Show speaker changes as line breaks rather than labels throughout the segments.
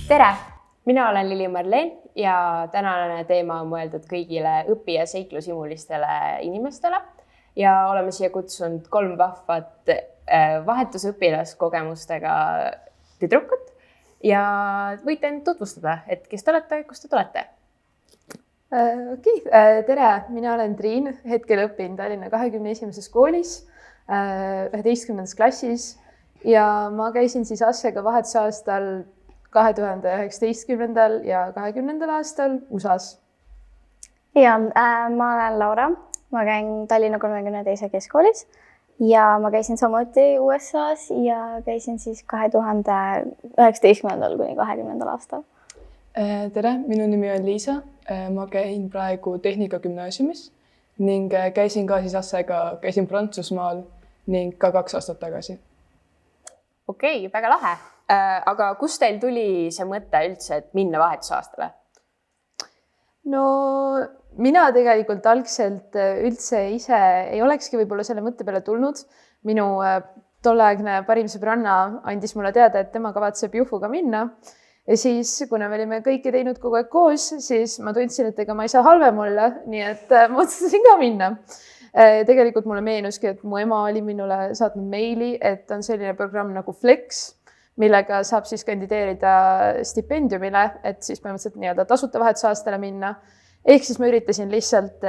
Tere! Mina olen Lili-Marleen ja tänane teema on mõeldud kõigile õpi- ja seiklusimulistele inimestele ja oleme siia kutsunud 3 vahvat vahetusõpilaskogemustega tüdrukut ja võite end tutvustada, et kes te olete, kust te tulete?
Tere, mina olen Triin, hetkel õpin Tallinna 21. koolis 11. klassis ja ma käisin siis Assega vahetusaastal 2019. ja 2020. aastal USA-s.
Ja, ma olen Laura, ma käin Tallinna 32. keskkoolis ja ma käisin samuti USA-s ja käisin siis 2019. kuni 20. aastal.
Tere, minu nimi on Liisa, ma käin praegu Tehnikagümnaasiumis ning käisin ka siis Assega, käisin Prantsusmaal ning ka 2 aastat tagasi.
Okei, väga lahe. Aga kust teil tuli see mõte üldse, et minna vahetusaastale?
No mina tegelikult algselt üldse ise ei olekski võib-olla selle mõtte peale tulnud. Minu tolleaegne parim sõbranna andis mulle teada, et tema kavatseb Juhuga minna. Ja siis, kuna me olime kõike teinud kogu aeg koos, siis ma tundsin, et ega ma ei saa halvem olla, nii et ma otsustasin ka minna. Tegelikult mulle meenuski, et mu ema oli minule saatnud meili, et on selline programm nagu Flex, millega saab siis kandideerida stipendiumile, et siis põhimõtteliselt nii-öelda tasuta vahetusaastale minna. Ehk siis ma üritasin lihtsalt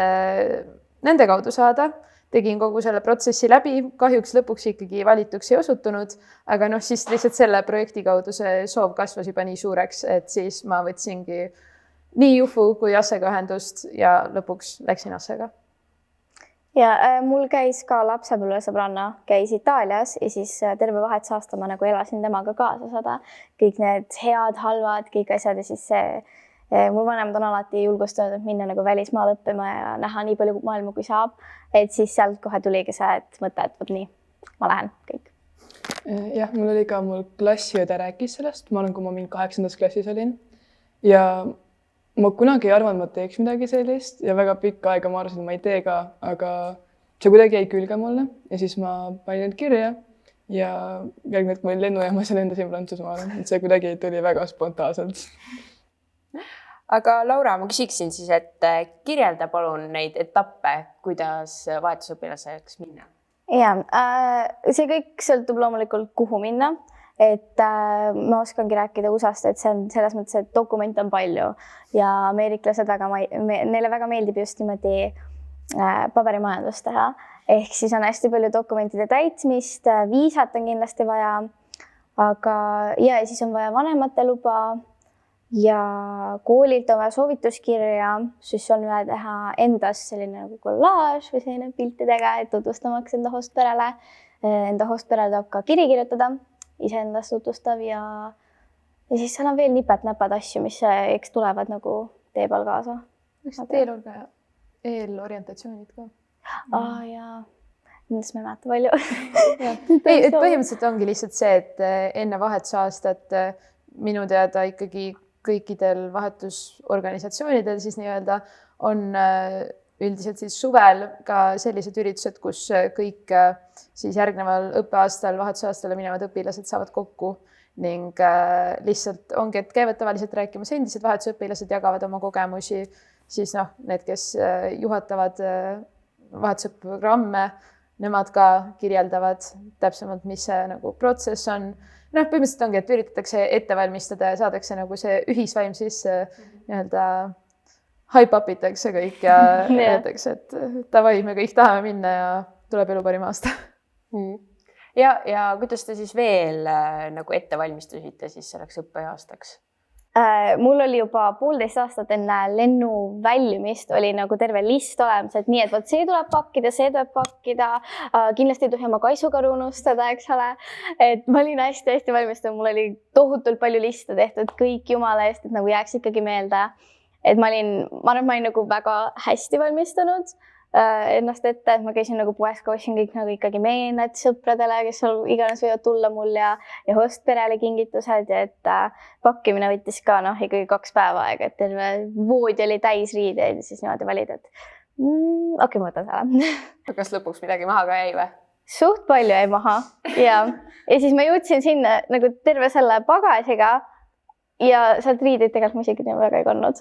nende kaudu saada, tegin kogu selle protsessi läbi, kahjuks lõpuks ikkagi valituks ei osutunud, aga siis lihtsalt selle projekti kaudu see soov kasvas juba nii suureks, et siis ma võtsingi nii Juhu kui Assega ühendust ja lõpuks läksin Assega.
Ja mul käis ka lapsepõlvesõbranna, käis Itaalias ja siis terve vahetusaasta ma nagu elasin temaga kaasa seda. Kõik need head, halvad, kõik asjad ja siis mul vanemad on alati julgustanud, et minna nagu välismaal õppima ja näha nii palju maailma kui saab. Et siis sealt kohe tuligi see, et mõte, et võt nii, ma lähen kõik.
Jah, mul oli ka mul klassiõde rääkis sellest, ma olen, kui ma mingi 8. klassis olin ja ma kunagi ei arvanud, ma teeks midagi sellist ja väga pikka aega ma arvasin, et ma ei tee ka, aga see kuidagi jäi külge mulle ja siis ma panin end kirja ja järgmine hetk ma olin lennujaamas ja lendasin Prantsusmaale, et see kuidagi tuli väga spontaanselt.
Aga Laura, ma küsiksin siis, et kirjelda palun neid etappe, kuidas vahetusõpilaseks minna?
Ja, see kõik sõltub loomulikult kuhu minna. Et ma oskangi rääkida USA-st, et see on selles mõttes, et dokumente on palju ja ameeriklased neile väga meeldib just niimoodi paberimajandust teha. Ehk siis on hästi palju dokumentide täitmist, viisat on kindlasti vaja, aga ja siis on vaja vanemate luba ja koolilt on vaja soovituskirja, siis on vaja teha endas selline nagu kollaaž või selline piltidega, et tutvustamaks enda hostperele. Enda hostperele tahab ka kiri kirjutada. Iseendast tutvustav ja siis seal on veel nipet-näpad asju, mis eks tulevad nagu tee peal kaasa.
Teil on ka eelorientatsioonid ka?
Jaa, nendest me ei mäleta palju.
Põhimõtteliselt ongi lihtsalt see, et enne vahetusaastat minu teada ikkagi kõikidel vahetusorganisatsioonidel siis nii-öelda on üldiselt siis suvel ka sellised üritused, kus kõik siis järgneval õppeaastal, vahetusaastale minevad õpilased saavad kokku ning lihtsalt ongi, et käivad tavaliselt rääkimas endised vahetusõpilased, jagavad oma kogemusi, siis need, kes juhatavad vahetusõppeprogramme, nemad ka kirjeldavad täpsemalt, mis see nagu protsess on. Põhimõtteliselt ongi, et üritatakse ette valmistada ja saadakse nagu see ühisvaim sisse nii-öelda hype-upitakse kõik ja öeldakse, et davai, me kõik tahame minna ja tuleb elu parim aasta.
Ja kuidas te siis veel nagu ette valmistusite siis selleks õppeaastaks?
Mul oli juba 1,5 aastat enne lennu väljumist oli nagu terve list olemas, et nii, et võt see tuleb pakkida, see tuleb pakkida. Kindlasti ei tohi oma kaisukaru unustada, eks ole. Et ma olin hästi valmistunud, mul oli tohutult palju liste tehtud, kõik jumala eest, et nagu jääks ikkagi meelde. Et ma arvan, ma olin nagu väga hästi valmistunud ennast ette, et ma käisin nagu poes, ostsin kõik nagu ikkagi meened sõpradele, kes iganes võivad tulla mul ja hostperele kingitused ja et pakkimine võttis ka ikkagi 2 päeva aega, et terve voodi oli täis riideid ja siis niimoodi valid, et okei, ma võtan selle.
Kas lõpuks midagi maha ka jäi või?
Suht palju jäi maha ja siis ma jõudsin sinna nagu terve selle pagasiga ja sealt riideid tegelikult ma isegi nii väga ei kandnud.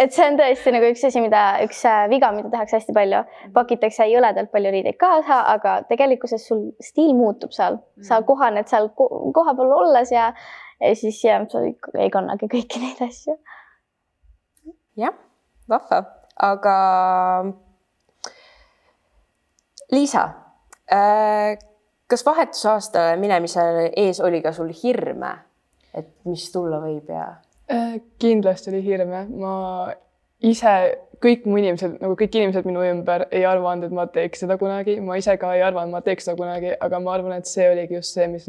Et see on tõesti nagu üks asi, üks viga, mida tehakse hästi palju. Pakitakse jõledalt palju riideid kaasa, aga tegelikkuses sul stiil muutub seal. Sa kohaned seal koha peal olles ja siis sa ei kannagi kõiki neid asju.
Jah, vahva. Aga Liisa, kas vahetusaastale minemisel ees oli ka sul hirme, et mis tulla võib ja?
Kindlasti oli hirme. Ma ise, kõik inimesed minu ümber ei arvanud, et ma teeks seda kunagi. Ma ise ka ei arvanud, et ma teeks seda kunagi, aga ma arvan, et see oligi just see, mis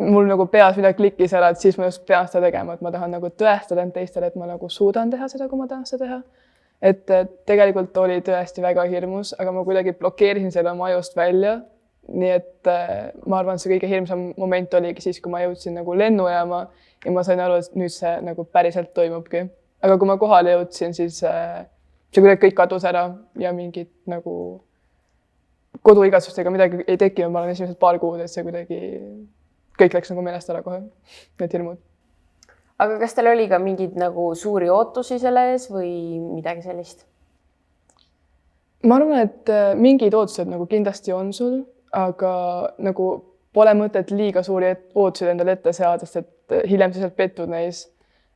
mul peas midagi klikkis ära, et siis ma just pean seda tegema, et ma tahan tõestada teistele, et ma suudan teha seda, kui ma tahan seda teha. Et tegelikult oli tõesti väga hirmus, aga ma kuidagi blokeerisin selle oma ajust välja. Nii et ma arvan, et see kõige hirmsam moment oligi siis, kui ma jõudsin lennujaama ja ma sain aru, et nüüd see päriselt toimubki. Aga kui ma kohale jõudsin, siis see kuidagi kõik kadus ära ja mingid koduigatsustega midagi ei tekkinud. Ma olen esimesed paar kuud, et see kuidagi kõik läks meelest ära kohe, need hirmud.
Aga kas teil oli ka mingid suuri ootusi selle ees või midagi sellist?
Ma arvan, et mingid ootused kindlasti on sul, aga pole mõtet liiga suuri ootusid endale ette seada, sest et hiljem sa sealt pettud neis.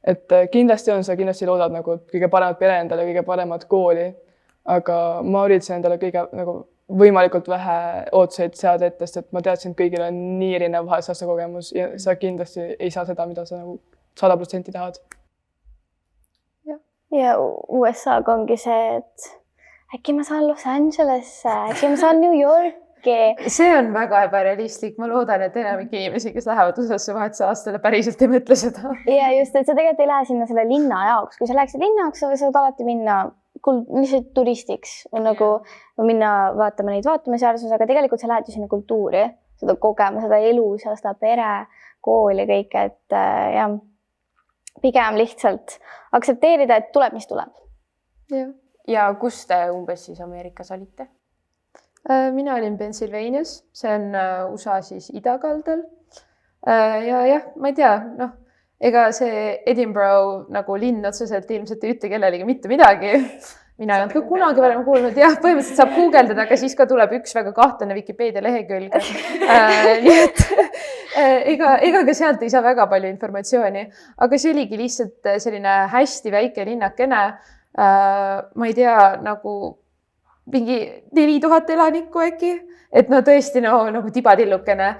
Et kindlasti on sa, kindlasti loodad kõige paremat pere endale, kõige paremat kooli, aga ma üritasin endale kõige võimalikult vähe ootuseid seada ette, sest et ma teadsin, et kõigil on nii erinev vahetusaasta kogemus ja sa kindlasti ei saa seda, mida sa 100% tahad.
Ja USA-ga ongi see, et äkki ma saan Los Angelesse, äkki ma saan New Yorki.
See on väga ebarealistlik. Ma loodan, et enamik inimesi, kes lähevad USA-sse vahetusaastale, päriselt ei mõtle seda.
Ja just, et sa tegelikult ei lähe sinna selle linna jaoks. Kui sa läheksid linna jaoks, sa saad alati minna lihtsalt turistiks. Minna vaatama neid vaatamisväärsus, aga tegelikult sa lähed ju sinna kultuuri, seda kogema, seda elu, seda pere, kooli, kõike, et jah. Pigem lihtsalt aktsepteerida, et tuleb, mis tuleb.
Ja kus te umbes siis Ameerikas olite?
Mina olin Pennsylvanias, see on USA siis idakaldal. Ja jah, ma ei tea, ega see Edinburgh linn otseselt ilmselt ei ütle kellelegi mitte midagi. Mina ei olnud ka kunagi varem kuulnud. Jah, põhimõtteliselt saab guugeldada, aga siis ka tuleb üks väga kahtlane Wikipedia lehekülg. Nii et ega ka sealt ei saa väga palju informatsiooni, aga see oligi lihtsalt selline hästi väike linnakene. Ma ei tea, mingi 4000 elanikku äkki, et tõesti tibadillukene.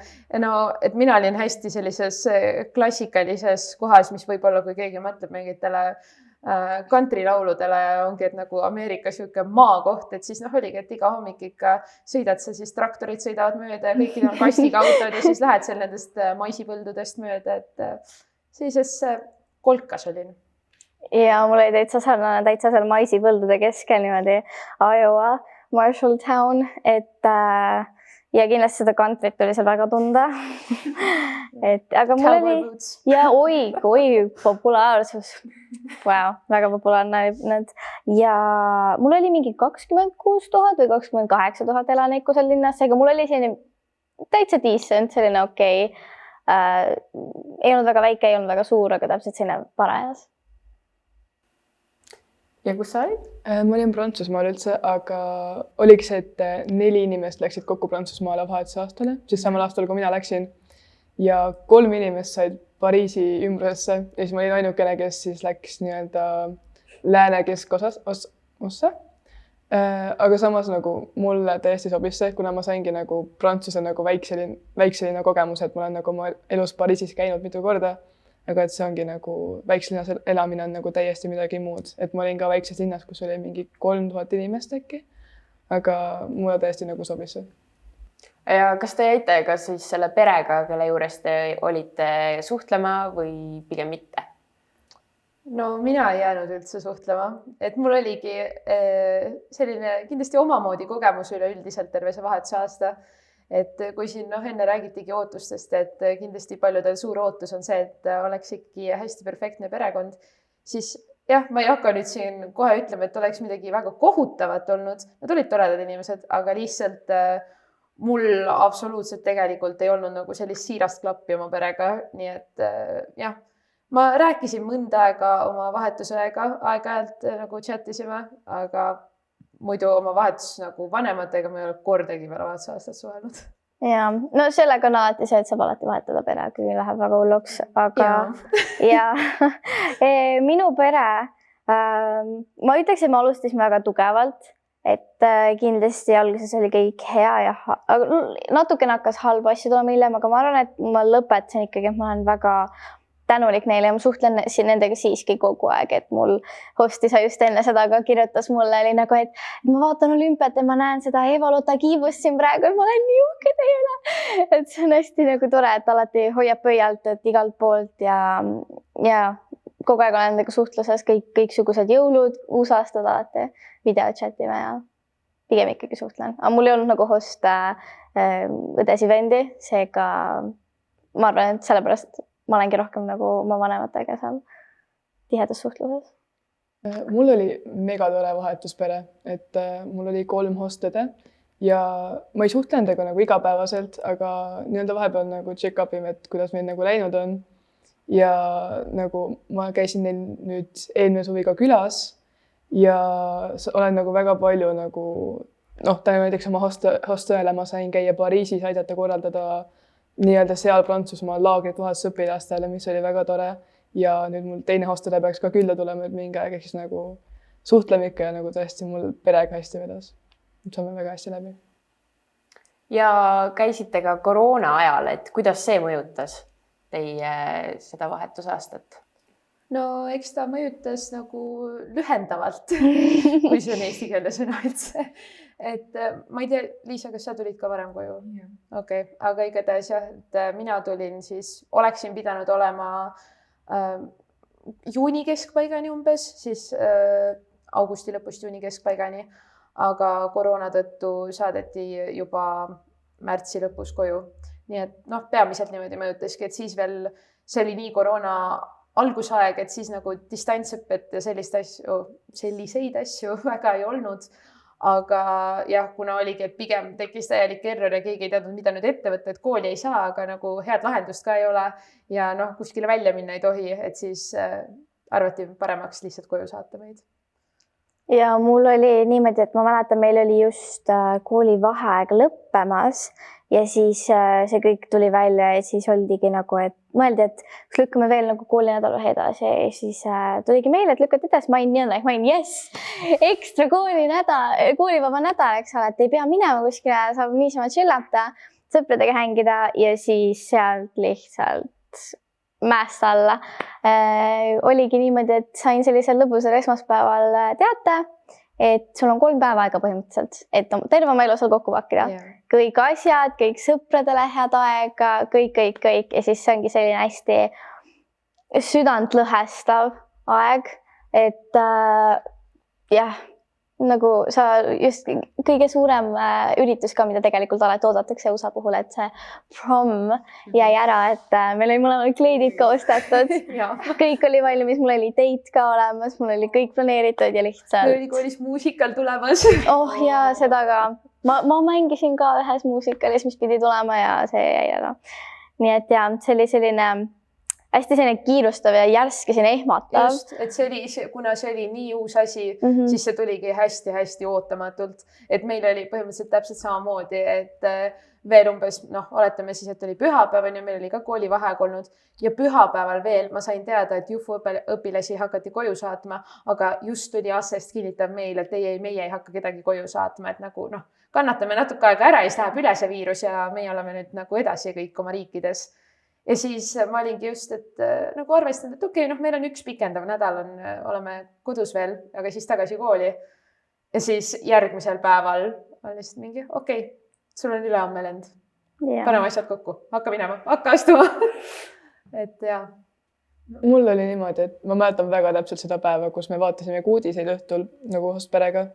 Et mina olin hästi sellises klassikalises kohas, mis võib-olla, kui keegi mõtleb mingitele countrylauludele, ongi, et Ameerika siuke maakoht, et siis oligi, et iga hommik ikka sõidad sa, siis traktorid sõidavad mööda ja kõikid on kastiga autod ja siis lähed seal nendest maisipõldudest mööda, et sellises kolkas olin.
Ja mul oli täitsa seal maisipõldude keskel niimoodi Iowa, Marshalltown, et ja kindlasti seda kantrit oli seal väga tunda. Aga mul oli ja oi populaarsus. Wow, väga populaarne need. Ja mul oli mingi 26 000 või 28 000 elanikku seal linnas, aga mul oli selline täitsa decent, selline okei. Ei olnud väga väike, ei olnud väga suur, aga täpselt selline parajas.
Ja kus sa olid?
Ma olin Prantsusmaal üldse, aga oliks, et 4 inimest läksid kokku Prantsusmaale vahetusaastale, siis samal aastal, kui mina läksin. Ja 3 inimest said Pariisi ümbrusesse ja siis ma olin ainukene, kes siis läks lääne keskossa. Aga samas mulle täiesti sobis see, kuna ma saingi Prantsuse väikselina kogemus, et ma olen oma elus Pariisis käinud mitu korda. Aga et see ongi väikses linnas elamine on täiesti midagi muud. Et ma olin ka väikses linnas, kus oli mingi 3000 inimest äkki, aga mulle täiesti sobis see.
Ja kas te jäite ka siis selle perega, kelle juures te olite suhtlema või pigem mitte?
No mina ei jäänud üldse suhtlema, et mul oligi selline kindlasti omamoodi kogemus üleüldiselt terve see vahetusaasta. Et kui siin enne räägitigi ootustest, et kindlasti paljudel suur ootus on see, et oleks ikkagi hästi perfektne perekond, siis jah, ma ei hakka nüüd siin kohe ütlema, et oleks midagi väga kohutavat olnud. Nad olid toredad inimesed, aga lihtsalt mul absoluutselt tegelikult ei olnud sellist siirast klappi oma perega. Nii et jah, ma rääkisin mõnda aega oma vahetusõega, aeg-ajalt nagu chat isime, aga muidu oma vahetus nagu vanematega ma ei ole kordagi peale vahetusaastat suhelnud.
ja no sellega on alati see, et saab alati vahetada pere, kui läheb väga hulluks, aga ja minu pere, ma ütleks, et me alustasime väga tugevalt, et kindlasti alguses oli kõik hea ja natukene hakkas halba asju tulema hiljem, aga ma arvan, et ma lõpetasin ikkagi, et ma olen väga tänulik neile ja ma suhtlen nendega siiski kogu aeg, et mul hostisa just enne seda ka kirjutas mulle, oli nagu, et ma vaatan olümpiat ja ma näen seda Eva-Lotta Kiibust siin praegu ja ma olen nii uhke teie üle. Et see on hästi nagu tore, et alati hoiab pöialt, et igalt poolt ja kogu aeg olen nendega suhtluses, kõiksugused jõulud, uusaastad alati videochatime ja pigem ikkagi suhtlen. Aga mul ei olnud nagu host õdesi-vendi, seega ma arvan, et sellepärast ma olengi rohkem nagu oma vanematega seal tihedas suhtluses.
Mul oli mega tore vahetuspere, et mul oli 3 hostede ja ma ei suhtle nendega nagu igapäevaselt, aga nii-öelda vahepeal nagu check-up ime, et kuidas meil nagu läinud on. Ja nagu ma käisin neil nüüd eelmine suvi ka külas ja olen nagu väga palju nagu täna näiteks oma hostõele ma sain käia Pariisis, aidata korraldada nii-öelda seal Prantsusmaal laagrit vahetusõpilastele, mis oli väga tore. Ja nüüd mul teine hostele peaks ka külla tulema mingi aeg, ehk siis nagu suhtleme ikka ja nagu tõesti mul perega hästi vedas. Saame väga hästi läbi.
Ja käisite ka koroona ajal, et kuidas see mõjutas teie seda vahetusaastat?
No eks ta mõjutas nagu lühendavalt, kui see on eesti keele sõna üldse. Et ma ei tea, Liisa, kas sa tulid ka varem koju? Okei, aga igatahes jah, et mina tulin siis, oleksin pidanud olema juuni keskpaigani umbes, siis augusti lõpust juuni keskpaigani, aga koroona tõttu saadeti juba märtsi lõpus koju. Nii et peamiselt niimoodi mõjutaski, et siis veel see oli nii koroona algusaeg, et siis nagu distantsõpet ja selliseid asju väga ei olnud. Aga jah, kuna oligi, et pigem tekkis täielik error ja keegi ei teadnud, mida nüüd ette võtta, et kooli ei saa, aga nagu head lahendust ka ei ole ja kuskile välja minna ei tohi, et siis arvati paremaks lihtsalt koju saata meid.
Ja mul oli niimoodi, et ma mäletan, meil oli just koolivaheaeg lõppemas ja siis see kõik tuli välja ja siis oldigi nagu, et mõeldi, et kas lükkame veel nagu koolinädala edasi ja siis tuligi meile, et lükkad edasi, ma olin yes, ekstra koolivaba nädal, eks ole, et ei pea minema kuskile, saab niisama chillata, sõpradega hängida ja siis sealt lihtsalt mäest alla. Oligi niimoodi, et sain sellisel lõbusal esmaspäeval teate, et sul on 3 päeva aega põhimõtteliselt, et terve oma elu seal kokku pakkida. Kõik asjad, kõik sõpradele head aega, kõik ja siis see ongi selline hästi südantlõhestav aeg, et jah, nagu sa just kõige suurem üritus ka, mida tegelikult alati oodatakse USA puhul, et see prom jäi ära, et meil oli mõlemad kleidid ka ostetud. Kõik oli valmis, mul oli date ka olemas, mul oli kõik planeeritud ja lihtsalt.
Meil oli koolis muusikal tulemas.
Oh ja seda ka. Ma mängisin ka ühes muusikalis, mis pidi tulema ja see jäi ära. Nii et ja, see oli selline hästi selline kiirustav ja järsk ja selline ehmatav.
Just, et see oli, kuna see oli nii uus asi, siis see tuligi hästi-hästi ootamatult. Et meil oli põhimõtteliselt täpselt samamoodi, et veel umbes, oletame siis, et oli pühapäev ja meil oli ka koolivaheaeg olnud ja pühapäeval veel ma sain teada, et Jufu õpilasi hakati koju saatma, aga just tuli Assest kinnitav meil, et meie ei hakka kedagi koju saatma, et nagu kannatame natuke aega ära ja siis läheb üle see viirus ja meie oleme nüüd nagu edasi kõik oma riikides. Ja siis ma olingi just, et nagu arvestanud, et okei, meil on üks pikendav nädal, oleme kodus veel, aga siis tagasi kooli. Ja siis järgmisel päeval on lihtsalt mingi, okei, sul on ülehomme lend. Paneme asjad kokku, hakka minema, hakka astuma. Et jah.
Mul oli niimoodi, et ma mäletan väga täpselt seda päeva, kus me vaatasime uudiseid õhtul nagu hostperega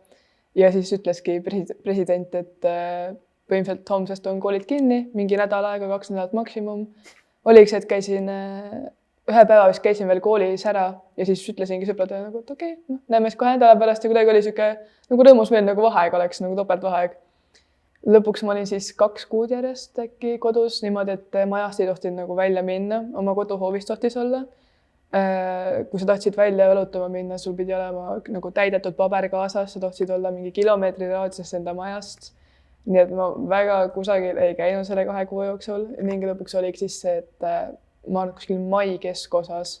ja siis ütleski president, et põhimõtteliselt homsest on koolid kinni, mingi nädal aega, 2 nädalat maksimum. Oliks, et käisin ühe päeva vist käisin veel koolis ära ja siis ütlesingi sõpradele nagu, et okei, näeme siis 2 nädala pärast ja kuidagi oli siuke nagu rõõmus veel nagu vaheaeg oleks, nagu topeltvaheaeg. Lõpuks ma olin siis 2 kuud järjest äkki kodus niimoodi, et majast ei tohtinud nagu välja minna, oma koduhoovis tohtis olla. kui sa tahtsid välja jalutama minna, sul pidi olema nagu täidetud paber kaasas, sa tahtsid olla mingi kilomeetri raadiusest enda majast. Nii et ma väga kusagil ei käinud selle 2 kuu jooksul. Mingi lõpuks oligi siis see, et ma olen kuskil mai keskosas,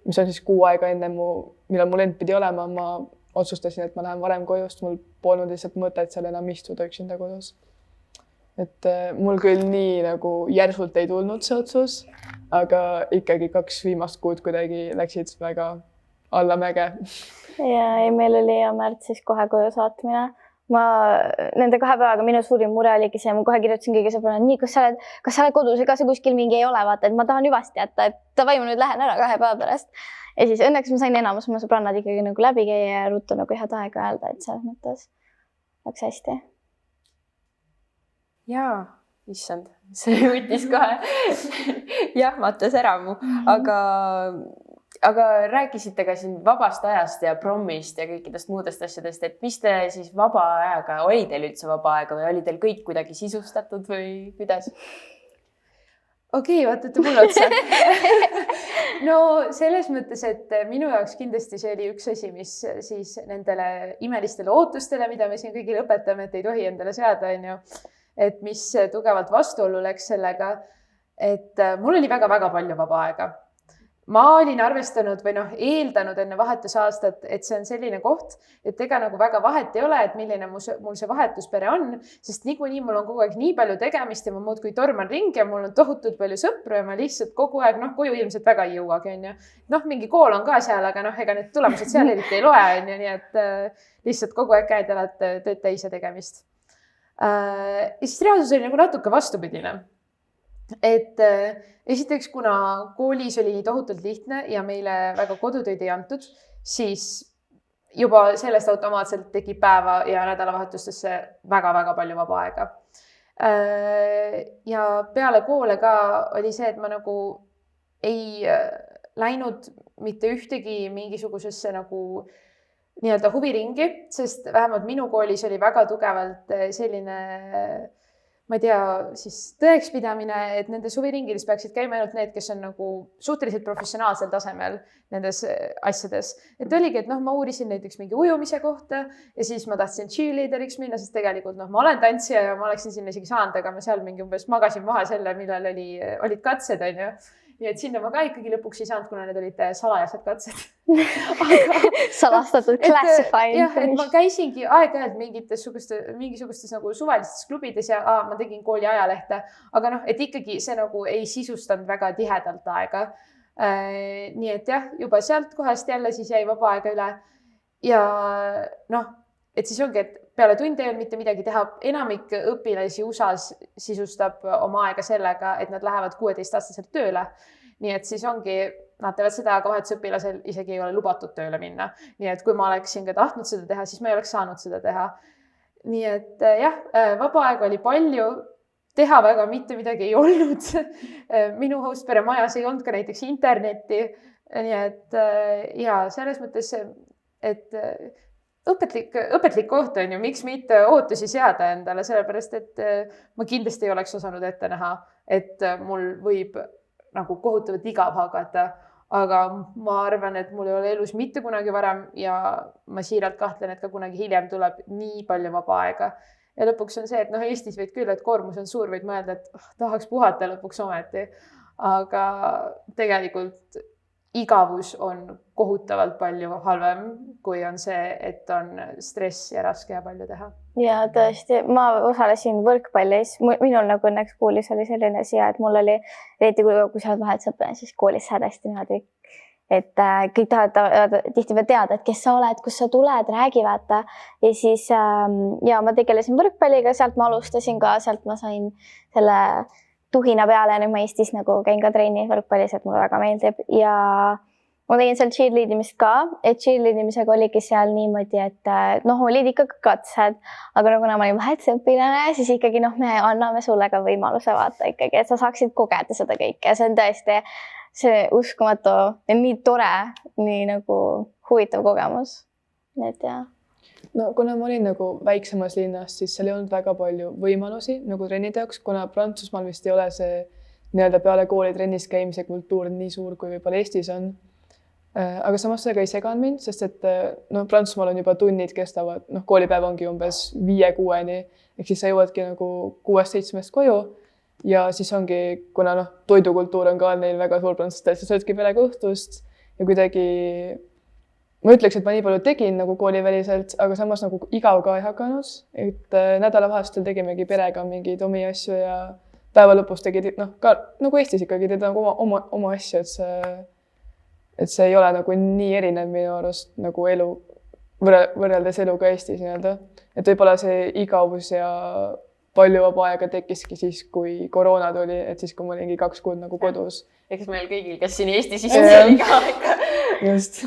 mis on siis 6 aega enne millal mul end pidi olema, ma otsustasin, et ma lähen varem koju, sest mul polnud lihtsalt mõtet seal enam istuda üksinda kodus. Et mul küll nii nagu järsult ei tulnud see otsus, aga ikkagi 2 viimast kuud kuidagi läksid väga allamäge.
Ja ei, meil oli märtsis kohe koju saatmine. Nende 2 päevaga minu suurim mure oligi see, ma kohe kirjutasin kõige sõbrana, nii, kas sa oled kodus, ega sa kuskil mingi ei ole, vaata, et ma tahan hüvasti jätta, et davai, ma nüüd lähen ära 2 päeva pärast. Ja siis õnneks ma sain enamus oma sõbrannad ikkagi nagu läbi käia ja ruttu nagu head aega öelda, et selles mõttes läks hästi.
Jaa, issand, see võttis kohe jahmatas ära mu, aga rääkisite ka siin vabast ajast ja prommist ja kõikidest muudest asjadest, et mis te siis vaba ajaga, oli teil üldse vaba aega või oli teil kõik kuidagi sisustatud või kuidas?
Okei, vaatate mulle otsa. No selles mõttes, et minu jaoks kindlasti see oli üks asi, mis siis nendele imelistele ootustele, mida me siin kõigile õpetame, et ei tohi endale seada, on ju, et mis tugevalt vastuollu läks sellega, et mul oli väga-väga palju vaba aega. Ma olin arvestanud või eeldanud enne vahetusaastat, et see on selline koht, et ega nagu väga vahet ei ole, et milline mul see vahetuspere on, sest niikuinii mul on kogu aeg nii palju tegemist ja ma muudkui torman ringi ja mul on tohutult palju sõpru ja ma lihtsalt kogu aeg, koju ilmselt väga ei jõuagi, on ju. Mingi kool on ka seal, aga ega need tulemused seal eriti ei loe, on ju, nii et lihtsalt kogu aeg käid jalad tööd täise tegemist. Ja siis reaalsus oli nagu natuke vastupidine. Et esiteks, kuna koolis oli nii tohutult lihtne ja meile väga kodutöid ei antud, siis juba sellest automaatselt tegi päeva ja nädalavahetustesse väga-väga palju vaba aega. Ja peale koole ka oli see, et ma nagu ei läinud mitte ühtegi mingisugusesse nagu nii-öelda huviringi, sest vähemalt minu koolis oli väga tugevalt selline ma ei tea, siis tõekspidamine, et nendes huviringides peaksid käima ainult need, kes on nagu suhteliselt professionaalsel tasemel nendes asjades. Et oligi, et ma uurisin näiteks mingi ujumise kohta ja siis ma tahtsin cheerleaderiks minna, sest tegelikult ma olen tantsija ja ma oleksin sinna isegi saanud, aga ma seal mingi umbes magasin maha selle, millal olid katsed, on ju. Nii et sinna ma ka ikkagi lõpuks ei saanud, kuna need olid salajased katsed.
Salastatud, classified.
Jah, et ma käisingi aeg-ajalt mingisugustes nagu suvalistes klubides ja ma tegin kooli ajalehte, aga et ikkagi see nagu ei sisustanud väga tihedalt aega. Nii et jah, juba sealt kohast jälle siis jäi vaba aega üle. Ja et siis ongi, et peale tunde ei olnud mitte midagi teha. Enamik õpilasi USA-s sisustab oma aega sellega, et nad lähevad 16-aastaselt tööle. Nii et siis ongi, nad teevad seda, aga vahetusõpilasel isegi ei ole lubatud tööle minna. Nii et kui ma oleksin ka tahtnud seda teha, siis ma ei oleks saanud seda teha. Nii et jah, vaba aega oli palju, teha väga mitte midagi ei olnud. Minu hostpere majas ei olnud ka näiteks internetti. Nii et ja selles mõttes, et õpetlik koht on ju, miks mitte ootusi seada endale, sellepärast, et ma kindlasti ei oleks osanud ette näha, et mul võib nagu kohutavalt igav hakata, aga ma arvan, et mul ei ole elus mitte kunagi varem ja ma siiralt kahtlen, et ka kunagi hiljem tuleb nii palju vaba aega. Ja lõpuks on see, et Eestis võid küll, et koormus on suur, võid mõelda, et tahaks puhata lõpuks ometi, aga tegelikult igavus on kohutavalt palju halvem, kui on see, et on stress ja raske ja palju teha.
Ja tõesti, ma osalesin võrkpallis. Minul nagu õnneks koolis oli selline siia, et mul oli, eriti kui sa oled vahetusõppejana, siis koolis hädasti niimoodi, et kõik tahavad tihti teada, et kes sa oled, kus sa tuled, räägi vaata. Ja siis ja ma tegelesin võrkpalliga, sealt ma alustasin ka, sealt ma sain selle tuhina peale, nüüd ma Eestis nagu käin ka trennis võrkpallis, et mulle väga meeldib ja ma tegin seal cheerleadimist ka, et cheerleadimisega oligi seal niimoodi, et olid ikka katsed, aga kuna ma olin vahetusõpilane, siis ikkagi me anname sulle ka võimaluse vaata ikkagi, et sa saaksid kogeda seda kõike ja see on tõesti see uskumatu ja nii tore, nii nagu huvitav kogemus. Et jah.
No kuna ma olin nagu väiksemas linnas, siis seal ei olnud väga palju võimalusi nagu trennide jaoks, kuna Prantsusmaal vist ei ole see nii-öelda peale kooli trennis käimise kultuur nii suur, kui võib-olla Eestis on. aga samas see ka ei seganud mind, sest et noh, Prantsusmaal on juba tunnid kestavad, noh, koolipäev ongi umbes 5-6-ni, ehk siis sa jõuadki nagu 6-7 koju ja siis ongi, kuna noh, toidukultuur on ka neil väga suur prantslastel, sa söödki perega õhtust ja kuidagi ma ütleks, et ma nii palju tegin nagu kooliväliselt, aga samas nagu igav ka ei hakanud, et nädalavahetustel tegimegi perega mingeid omi asju ja päeva lõpus tegid noh, ka nagu Eestis ikkagi teed nagu oma asju, et see ei ole nagu nii erinev minu arust nagu elu võrreldes eluga Eestis nii-öelda. Et võib-olla see igavus ja palju vaba aega tekkiski siis, kui koroona tuli, et siis, kui ma olingi 2 kuud nagu kodus.
Eks meil kõigil, kes siin Eestis istusid ka ikka.
Just.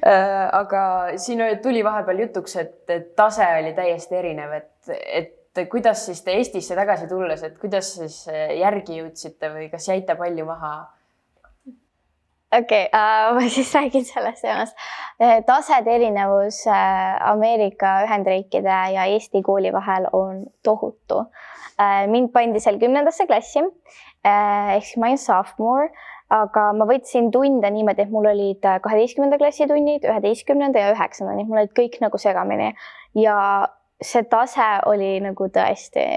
Aga siin tuli vahepeal jutuks, et tase oli täiesti erinev, et kuidas siis te Eestisse tagasi tulles, et kuidas siis järgi jõudsite või kas jäite palju maha?
Okei, ma siis räägin sellest teemast. Tased erinevus Ameerika Ühendriikide ja Eesti kooli vahel on tohutu. Mind pandi seal 10. klassi, ehk siis ma olin sophomore, aga ma võtsin tunde niimoodi, et mul olid 12. klassi tunnid, 11. ja 9. Nii mul olid kõik nagu segamini ja see tase oli nagu tõesti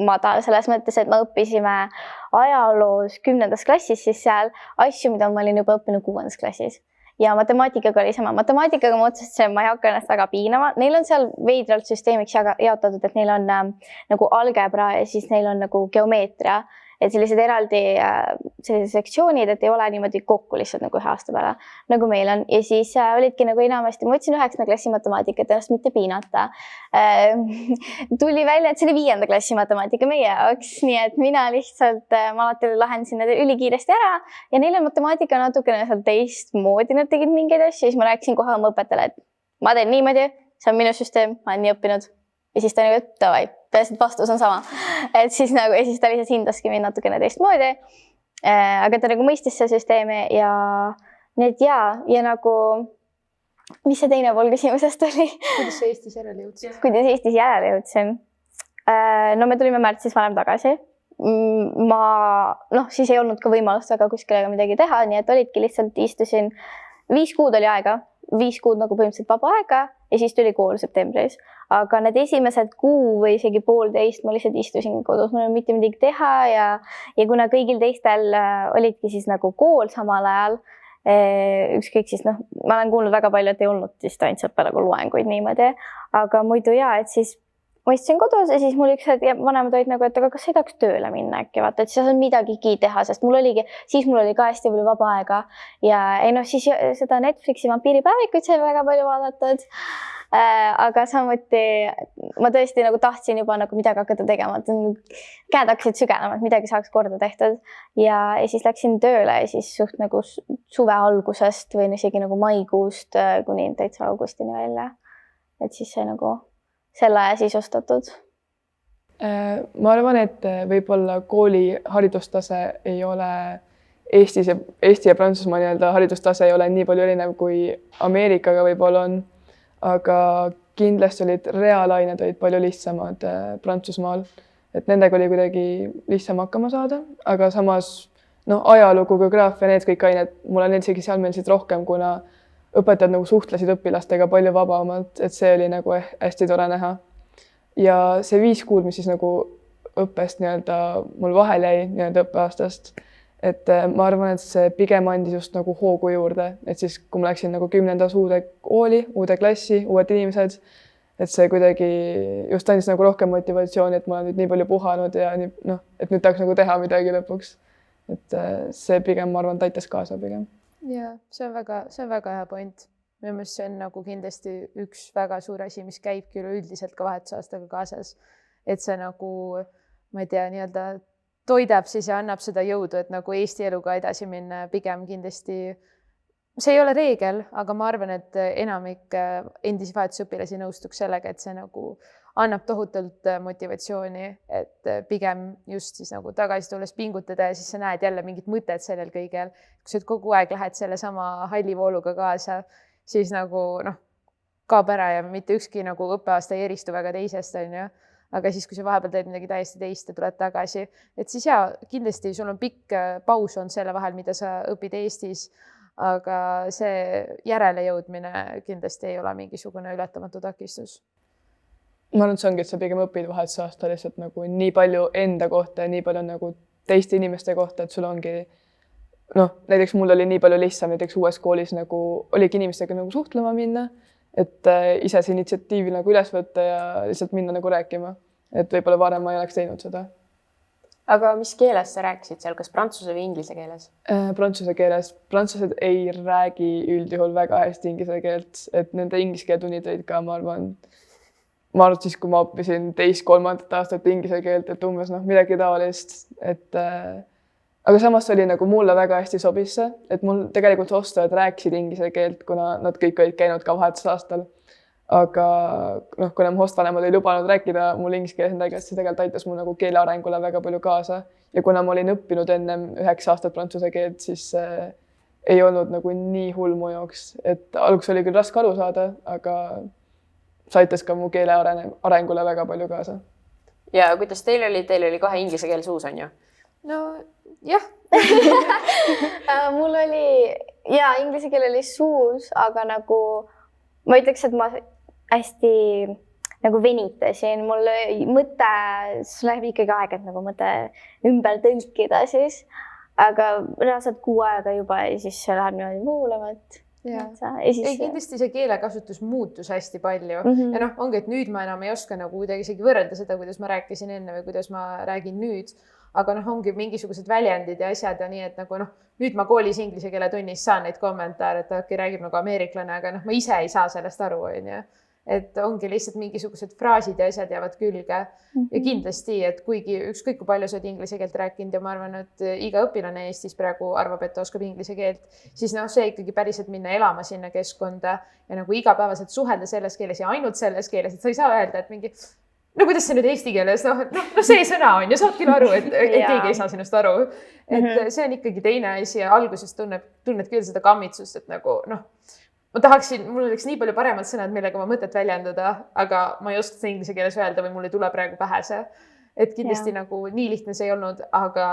madal selles mõttes, et me õppisime ajaloos 10. klassis siis seal asju, mida ma olin juba õppinud 6. klassis. Ja matemaatikaga oli sama. Matemaatikaga ma otsustasin, ma ei hakka ennast väga piinama. Neil on seal veidralt süsteemiks jaotatud, et neil on nagu algebra ja siis neil on nagu geomeetria. Et sellised eraldi sellised sektsioonid, et ei ole niimoodi kokku lihtsalt nagu 1 aasta peale, nagu meil on. Ja siis olidki nagu enamasti, ma võtsin 9. klassi matemaatikat, ennast mitte piinata. Tuli välja, et see oli 5. klassi matemaatika meie jaoks, nii et mina lihtsalt, ma alati lahendasin need ülikiiresti ära ja neil on matemaatika natukene seal teistmoodi, nad tegid mingeid asju, siis ma rääkisin kohe oma õpetajale, et ma teen niimoodi, see on minu süsteem, ma olen nii õppinud. Ja siis ta nagu, et davai, peaasi, et vastus on sama. Et siis nagu, ja siis ta lihtsalt hindaski mind natukene teistmoodi. Aga ta nagu mõistis see süsteemi ja need ja nagu, mis see teine pool küsimusest oli?
Kuidas sa Eestis järele jõudsid?
Kuidas Eestis järele jõudsin? No me tulime märtsis varem tagasi. Siis ei olnud ka võimalust väga kuskile midagi teha, nii et olidki lihtsalt istusin, 5 kuud oli aega, 5 kuud nagu põhimõtteliselt vaba aega ja siis tuli kool septembris. Aga need esimesed kuu või isegi 1,5 ma lihtsalt istusin kodus, mul ei olnud mitte midagi teha ja kuna kõigil teistel olidki siis nagu kool samal ajal, ükskõik siis noh, ma olen kuulnud väga palju, et ei olnud distantsõppe nagu loenguid niimoodi, aga muidu et siis ma istusin kodus ja siis mul üks vanemad olid nagu, et aga kas ei tahaks tööle minna äkki, vaata, et siis on midagigi teha, sest mul oli ka hästi palju vaba aega ja siis seda Netflixi vampiiripäevikuid sai väga palju vaadatud. Aga samuti ma tõesti nagu tahtsin juba nagu midagi hakata tegema, et käed hakkasid sügelema, et midagi saaks korda tehtud ja siis läksin tööle ja siis suht nagu suve algusest või isegi nagu maikuust kuni täitsa augustini välja. Et siis sai nagu selle aja sisustatud.
Ma arvan, et võib-olla kooli haridustase ei ole Eesti ja Prantsusmaa nii-öelda haridustase ei ole nii palju erinev kui Ameerikaga võib-olla on, aga kindlasti reaalained olid palju lihtsamad Prantsusmaal, et nendega oli kuidagi lihtsam hakkama saada, aga samas ajalugu, geograafia, need kõik ained, mulle need isegi seal meeldisid rohkem, kuna õpetajad nagu suhtlesid õpilastega palju vabamalt, et see oli nagu hästi tore näha. Ja see 5 kuud, mis siis nagu õppest nii-öelda mul vahel jäi nii-öelda õppeaastast, et ma arvan, et see pigem andis just nagu hoogu juurde, et siis kui ma läksin nagu 10. uude kooli, uude klassi, uued inimesed, et see kuidagi just andis nagu rohkem motivatsiooni, et ma olen nüüd nii palju puhanud ja et nüüd tahaks nagu teha midagi lõpuks. Et see pigem, ma arvan, taitas kaasa pigem.
Ja see on väga hea point. Minu meelest see on nagu kindlasti üks väga suur asi, mis käibki üleüldiselt ka vahetusaastaga kaasas. Et see nagu, ma ei tea, nii-öelda toidab siis ja annab seda jõudu, et nagu Eesti eluga edasi minna pigem kindlasti. See ei ole reegel, aga ma arvan, et enamik endisi vahetusõpilasi nõustuks sellega, et see nagu annab tohutult motivatsiooni, et pigem just siis nagu tagasi tulles pingutada ja siis sa näed jälle mingit mõtet sellel kõigel. Kui sa kogu aeg lähed selle sama hallivooluga kaasa, siis nagu kaob ära ja mitte ükski nagu õppeaasta ei eristu väga teisest, on ju. Aga siis, kui sa vahepeal teed midagi täiesti teist ja tuled tagasi, et siis kindlasti sul on pikk paus on selle vahel, mida sa õpid Eestis, aga see järelejõudmine kindlasti ei ole mingisugune ületamatu takistus.
ma arvan, et see ongi, et sa pigem õpid vahetusaastal lihtsalt nagu nii palju enda kohta ja nii palju nagu teiste inimeste kohta, et sul ongi näiteks mul oli nii palju lihtsam näiteks uues koolis nagu oligi inimestega nagu suhtlema minna, et ise see initsiatiivi nagu üles võtta ja lihtsalt minna nagu rääkima, et võib-olla varem ma ei oleks teinud seda.
aga mis keeles sa rääkisid seal, kas prantsuse või inglise keeles?
Prantsuse keeles. Prantslased ei räägi üldjuhul väga hästi inglise keelt, et nende inglise keele tunnid olid ka, ma arvan siis, kui ma õppisin 2.–3. aastat inglise keelt, et umbes midagi taolist, et aga samas oli nagu mulle väga hästi sobis see, et mul tegelikult hostajad rääkisid inglise keelt, kuna nad kõik olid käinud ka vahetusaastal. Aga kuna mu hostvanemad ei lubanud rääkida mul inglise keeles midagi, siis tegelikult aitas mul nagu keele arengule väga palju kaasa. Ja kuna ma olin õppinud ennem 9 aastat prantsuse keelt, siis ei olnud nagu nii hull mu jaoks, et alguses oli küll raske aru saada, aga see aitas ka mu keele arengule väga palju kaasa.
Ja kuidas teil oli kohe inglise keel suus, on ju?
No jah.
mul oli, inglise keel oli suus, aga nagu ma ütleks, et ma hästi nagu venitasin. Mul mõte, siis läheb ikkagi aeg, et nagu mõte ümber tõlkida siis, aga reaalselt 6 aega juba ja siis see läheb niimoodi voolama, et
kindlasti see keelekasutus muutus hästi palju ja ongi, et nüüd ma enam ei oska nagu kuidagi isegi võrrelda seda, kuidas ma rääkisin enne või kuidas ma räägin nüüd, aga ongi mingisugused väljendid ja asjad ja nii, et nagu nüüd ma koolis inglise keele tunnis saan neid kommentaare, et okei, räägib nagu ameeriklane, aga ma ise ei saa sellest aru, on ju. Et ongi lihtsalt mingisugused fraasid ja asjad jäävad külge ja kindlasti, et kuigi ükskõik kui palju sa oled inglise keelt rääkinud ja ma arvan, et iga õpilane Eestis praegu arvab, et ta oskab inglise keelt, siis see ikkagi päriselt minna elama sinna keskkonda ja nagu igapäevaselt suhelda selles keeles ja ainult selles keeles, et sa ei saa öelda, et mingi kuidas see nüüd eesti keeles, see sõna on ja saad küll aru, et keegi ei saa sinust aru. Et see on ikkagi teine asi ja alguses tunned küll seda kammitsust, et nagu ma tahaksin, mul oleks nii palju paremad sõnad, millega ma mõtet väljendada, aga ma ei oska seda inglise keeles öelda või mul ei tule praegu pähe see. Et kindlasti nagu nii lihtne see ei olnud, aga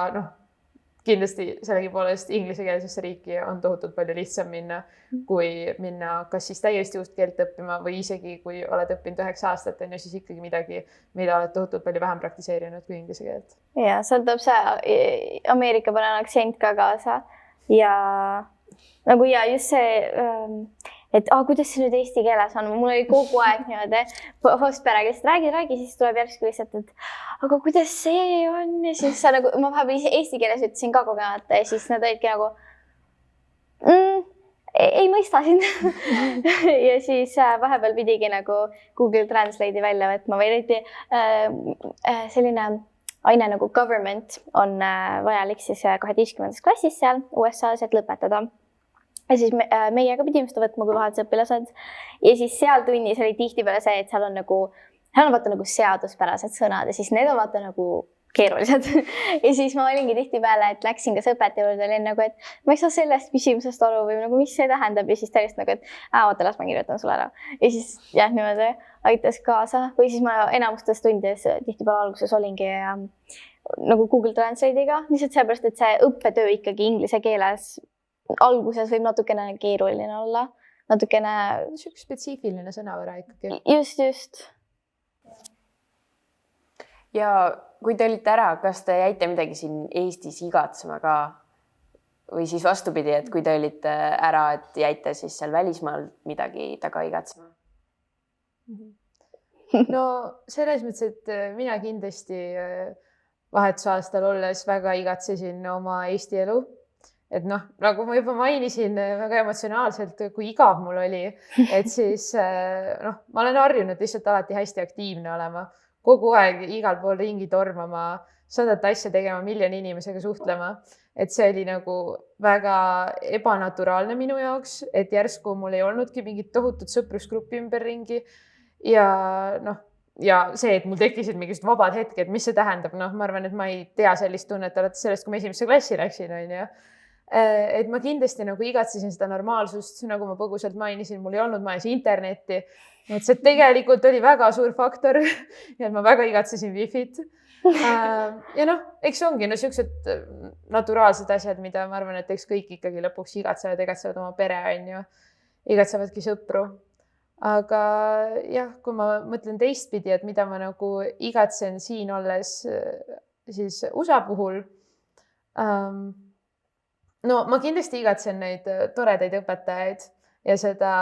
kindlasti sellegipoolest inglisekeelsesse riiki on tohutult palju lihtsam minna, kui minna kas siis täiesti uut keelt õppima või isegi kui oled õppinud 9 aastat, on ju siis ikkagi midagi, mida oled tohutult palju vähem praktiseerinud kui inglise keelt.
Ja seal tuleb see Ameerika pane aktsent ka kaasa ja nagu just see, et kuidas see nüüd eesti keeles on, mul oli kogu aeg niimoodi hostpere, kes räägi, siis tuleb järsku lihtsalt, et aga kuidas see on ja siis sa nagu, ma vahepeal eesti keeles ütlesin ka kogemata ja siis nad olidki nagu ei mõista sind ja siis vahepeal pidigi nagu Google Translate'i välja võtma või eriti selline aine nagu government on vajalik siis 12. klassis seal USA-s, et lõpetada. Ja siis meiega pidime seda võtma kui vahetusõpilased ja siis seal tunnis oli tihtipeale see, et seal on vaata nagu seaduspärased sõnad ja siis need on vaata nagu keerulised. Ja siis ma olingi tihtipeale, et läksin kas õpetaja juurde, olin nagu, et ma ei saa sellest küsimusest aru või nagu, mis see tähendab ja siis ta lihtsalt nagu, et oota, las ma kirjutan sulle ära. Ja siis niimoodi aitas kaasa või siis ma enamustes tundides tihtipeale alguses olingi nagu Google Translate'iga, lihtsalt seepärast, et see õppetöö ikkagi inglise keeles alguses võib natukene keeruline olla, natukene
üks spetsiifiline sõnavõra ikkagi.
Just.
Ja kui te olite ära, kas te jäite midagi siin Eestis igatsema ka või siis vastupidi, et kui te olite ära, et jäite siis seal välismaal midagi taga igatsema?
No selles mõttes, et mina kindlasti vahetusaastal olles väga igatsesin oma Eesti elu. Et nagu ma juba mainisin väga emotsionaalselt, kui igav mul oli, et siis ma olen harjunud lihtsalt alati hästi aktiivne olema, kogu aeg igal pool ringi tormama, 100 asja tegema, miljoni inimesega suhtlema, et see oli nagu väga ebanaturaalne minu jaoks, et järsku mul ei olnudki mingit tohutut sõprusgruppi ümberringi ja see, et mul tekkisid mingid vabad hetked, mis see tähendab, ma arvan, et ma ei tea sellist tunnet alates sellest, kui ma esimesse klassi läksin, on ju. Et ma kindlasti nagu igatsesin seda normaalsust, nagu ma põgusalt mainisin, mul ei olnud majas internetti, et see tegelikult oli väga suur faktor ja ma väga igatsesin Wi-Fit. ja noh, eks ongi siuksed naturaalsed asjad, mida ma arvan, et eks kõik ikkagi lõpuks igatsevad oma pere, on ju, igatsevadki sõpru. Aga jah, kui ma mõtlen teistpidi, et mida ma nagu igatsen siin olles siis USA puhul. No ma kindlasti igatsen neid toredaid õpetajaid ja seda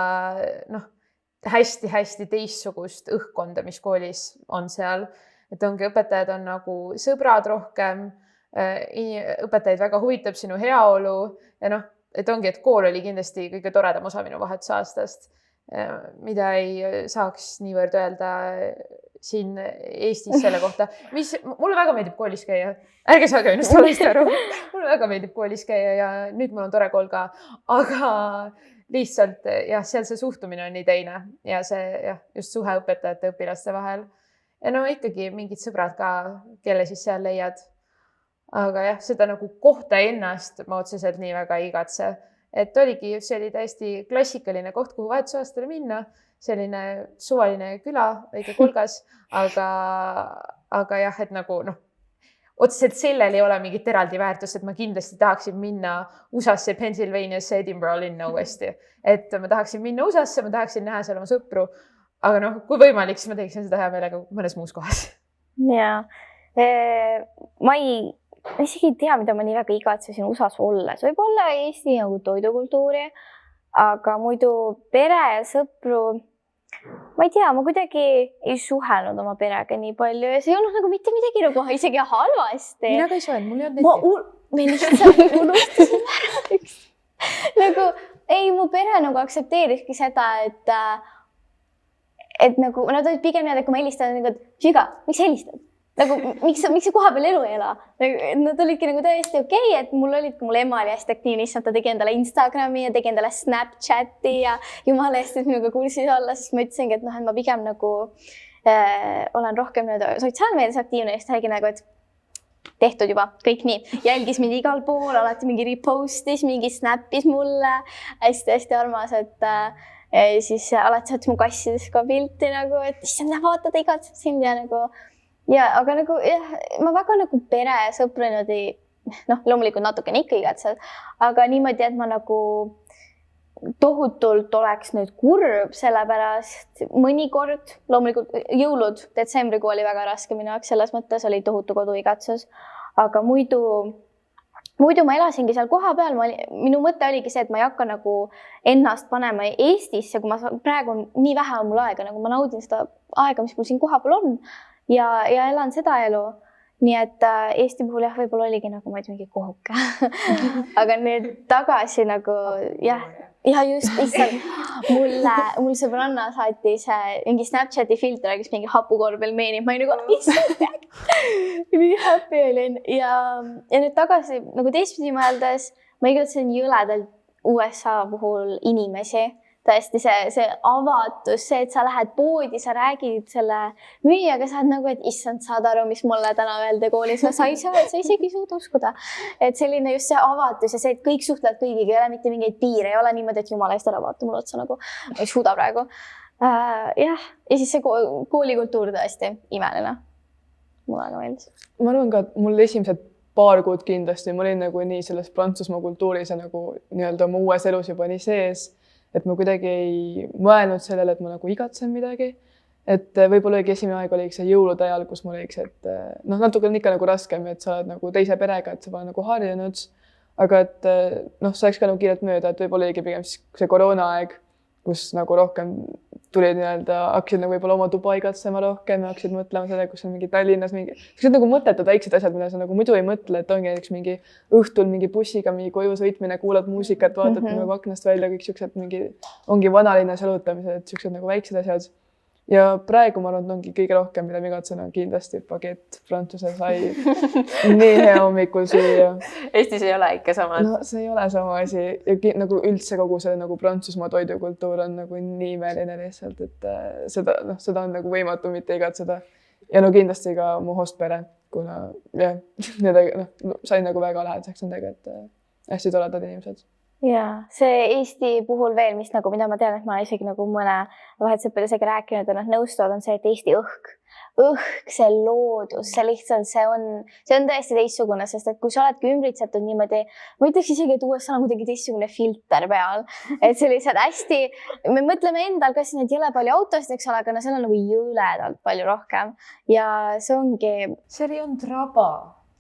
hästi-hästi teistsugust õhkkonda, mis koolis on seal. Et ongi õpetajad on nagu sõbrad rohkem, õpetajaid väga huvitab sinu heaolu ja et ongi, et kool oli kindlasti kõige toredam osa minu vahetusaastast, mida ei saaks niivõrd öelda siin Eestis selle kohta, mulle väga meeldib koolis käia. Ärge saage minust valesti aru. Mulle väga meeldib koolis käia ja nüüd mul on tore kool ka, aga lihtsalt jah, seal see suhtumine on nii teine ja see just suhe õpetajate ja õpilaste vahel. Ja ikkagi mingid sõbrad ka, kelle siis seal leiad. Aga jah, seda nagu kohta ennast ma otseselt nii väga ei igatse. Et oligi, see oli täiesti klassikaline koht, kuhu vahetusaastale minna. Selline suvaline küla, väike kolgas, aga jah, et nagu otseselt sellel ei ole mingit eraldi väärtust, et ma kindlasti tahaksin minna USA-sse, Pennsylvaniasse, Edinburgh linna uuesti. Et ma tahaksin minna USA-sse, ma tahaksin näha seal oma sõpru, aga kui võimalik, siis ma teeksin seda hea meelega mõnes muus kohas.
Ja, ma isegi ei tea, mida ma nii väga igatsesin USA-s olles. Võib-olla Eesti toidukultuuri, aga muidu pere ja sõpru, ma ei tea, ma kuidagi ei suhelnud oma perega nii palju ja see ei olnud nagu mitte midagi nagu isegi halvasti.
Mina ka ei suhelnud, mul ei olnud neti.
Me lihtsalt unustasin ära üks. Mu pere nagu aktsepteeriski seda, et nagu nad olid pigem need, et kui ma helistan, et Žiga, miks helistad? Nagu, miks sa koha peal elu ei ela? Nad olidki nagu täiesti okei, et mul ema oli hästi aktiivne, issand, ta tegi endale Instagrami ja tegi endale Snapchati ja jumala eest, et minuga kursis olla, siis ma ütlesingi, et ma pigem nagu olen rohkem sotsiaalmeedias aktiivne ja siis ta oligi nagu, et tehtud juba, kõik nii. Jälgis mind igal pool, alati mingi repostis, mingi snappis mulle, hästi-hästi armas, et siis alati saati mu kassides ka pilti nagu, et issand, vaata, ta igatseb sind ja nagu ja, aga nagu jah, ma väga nagu pere ja sõpra niimoodi, loomulikult natukene ikka igatsed, aga niimoodi, et ma nagu tohutult oleks nüüd kurb, sellepärast mõnikord, loomulikult jõulud, detsembrikuu oli väga raske minu jaoks, selles mõttes oli tohutu koduigatsus, aga muidu ma elasingi seal koha peal, minu mõte oligi see, et ma ei hakka nagu ennast panema Eestisse, kui ma praegu nii vähe on mul aega, nagu ma naudin seda aega, mis mul siin koha peal on. Ja elan seda elu. Nii et Eesti puhul võib-olla oligi nagu ma mingi kohuke. Aga nüüd tagasi nagu ja just issand, mul sõbranna saatis mingi Snapchati filter, kes mingi hapukorbel meenib. Ma ei nagu issand, nii happy olin. Ja nüüd tagasi nagu teistpidi mõeldes, ma igatsen jõledalt USA puhul inimesi. Tõesti see avatus, see, et sa lähed poodi, sa räägid selle müüjaga, sa oled nagu, et issand, saad aru, mis mulle täna öelda koolis, sa isegi suuda uskuda. Et selline just see avatus ja see, et kõik suhtlevad kõigiga, ei ole mitte mingeid piire, ei ole niimoodi, et jumala eest ära vaata mulle otsa nagu, ma ei suuda praegu. Ja siis see koolikultuur tõesti imeline. Mulle väga meeldis.
Ma arvan ka, et mul esimesed paar kuud kindlasti, ma olin nagu nii selles Prantsusmaa kultuuris ja nagu nii-öelda oma uues elus juba nii sees, et ma kuidagi ei mõelnud sellele, et ma nagu igatsen midagi. Et võib-olla esimene aeg oli see jõulude ajal, kus mul oliks, et natuke on ikka nagu raskem, et sa oled nagu teise perega, et sa pole nagu harjunud. Aga et see oleks ka nagu kiirelt mööda, et võib-olla oligi pigem see koroona aeg, kus nagu rohkem tuli nii-öelda, hakkasid nagu võib-olla oma tuba igatsema rohkem ja hakkasid mõtlema selle, kus on mingi Tallinnas mingi, nagu mõttetud väiksed asjad, mida sa nagu muidu ei mõtle, et ongi näiteks mingi õhtul mingi bussiga mingi koju sõitmine, kuulad muusikat, vaatad nagu aknast välja, kõik siuksed mingi, ongi vanalinna salutamised, et siuksed nagu väiksed asjad. Ja praegu ma arvan, et ongi kõige rohkem, mida ma igatsen, on kindlasti bagett, Prantsuse sai, nii hea hommikul süüa.
Eestis ei ole ikka sama.
No see ei ole sama asi ja nagu üldse kogu see nagu Prantsusmaa toidukultuur on nagu nii imeline lihtsalt, et seda on nagu võimatu mitte igatseda. Ja no kindlasti ka mu hostpere, kuna sain nagu väga lähedaseks nendega, et hästi toredad inimesed.
ja see Eesti puhul veel, mida ma tean, et ma olen isegi nagu mõne vahetusõpilasega rääkinud ja nad nõustuvad, on see, et Eesti õhk, see loodus, see lihtsalt, see on tõesti teistsugune, sest et kui sa oledki ümbritsetud niimoodi, ma ütleks isegi, et USA on kuidagi teistsugune filter peal, et see lihtsalt hästi, me mõtleme endal ka siin, et jõle palju autosid, eks ole, aga no seal on nagu jõledalt palju rohkem ja see ongi.
seal ei olnud raba.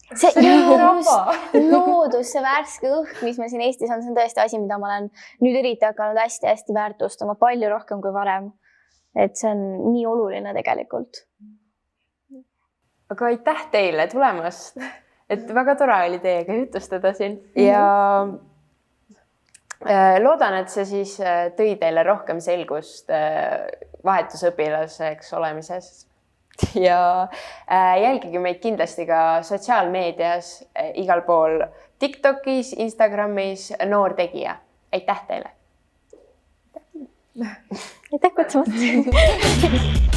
See loodus, see värske õhk, mis meil siin Eestis on, see on tõesti asi, mida ma olen nüüd eriti hakanud hästi-hästi väärtustama, palju rohkem kui varem. Et see on nii oluline tegelikult.
Aga aitäh teile tulemast, et väga tore oli teiega jutustada siin ja loodan, et see siis tõi teile rohkem selgust vahetusõpilaseks olemises. Ja jälgige meid kindlasti ka sotsiaalmeedias igal pool TikTokis, Instagramis Noor Tegija. Aitäh teile!
Aitäh kutsumast!